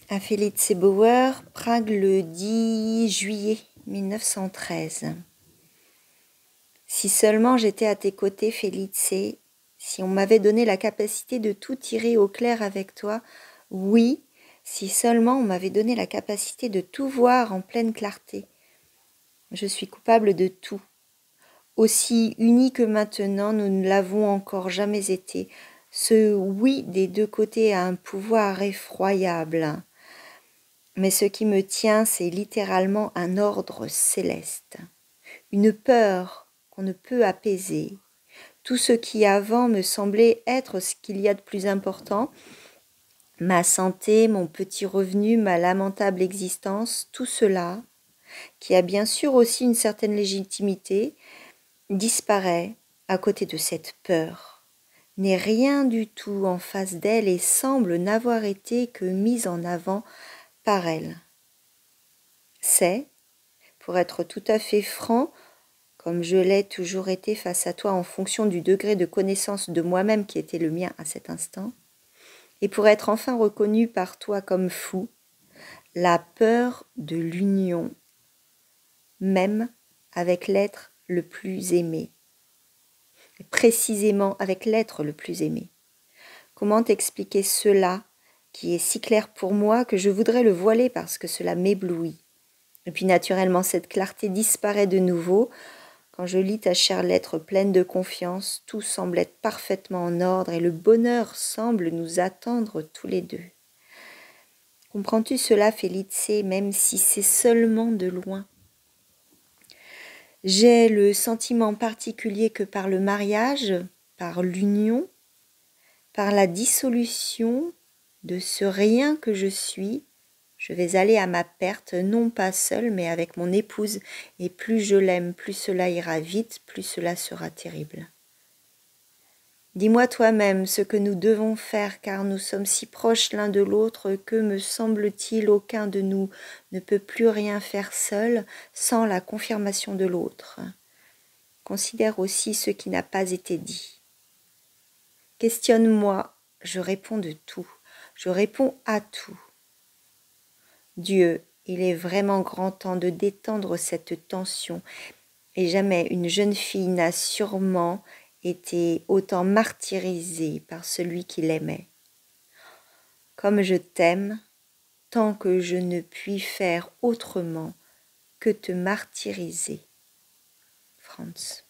À Felice Bauer, Prague le 10 juillet 1913. Si seulement j'étais à tes côtés, Felice, si on m'avait donné la capacité de tout tirer au clair avec toi, oui, si seulement on m'avait donné la capacité de tout voir en pleine clarté. Je suis coupable de tout. Aussi unis que maintenant, nous ne l'avons encore jamais été. Ce oui des deux côtés a un pouvoir effroyable. Mais ce qui me tient, c'est littéralement un ordre céleste, une peur qu'on ne peut apaiser. Tout ce qui avant me semblait être ce qu'il y a de plus important, ma santé, mon petit revenu, ma lamentable existence, tout cela, qui a bien sûr aussi une certaine légitimité, disparaît à côté de cette peur, n'est rien du tout en face d'elle et semble n'avoir été que mise en avant par elle. C'est, pour être tout à fait franc, comme je l'ai toujours été face à toi en fonction du degré de connaissance de moi-même qui était le mien à cet instant, et pour être enfin reconnu par toi comme fou, la peur de l'union, même avec l'être le plus aimé, précisément avec l'être le plus aimé. Comment t'expliquer cela qui est si clair pour moi que je voudrais le voiler parce que cela m'éblouit? Et puis naturellement, cette clarté disparaît de nouveau. Quand je lis ta chère lettre pleine de confiance, tout semble être parfaitement en ordre et le bonheur semble nous attendre tous les deux. Comprends-tu cela, Felice, même si c'est seulement de loin? J'ai le sentiment particulier que par le mariage, par l'union, par la dissolution de ce rien que je suis, je vais aller à ma perte, non pas seule, mais avec mon épouse, et plus je l'aime, plus cela ira vite, plus cela sera terrible. Dis-moi toi-même ce que nous devons faire, car nous sommes si proches l'un de l'autre que, me semble-t-il, aucun de nous ne peut plus rien faire seul sans la confirmation de l'autre. Considère aussi ce qui n'a pas été dit. Questionne-moi, je réponds de tout, je réponds à tout. Dieu, il est vraiment grand temps de détendre cette tension, et jamais une jeune fille n'a sûrement été autant martyrisée par celui qui l'aimait. Comme je t'aime, tant que je ne puis faire autrement que te martyriser. Franz.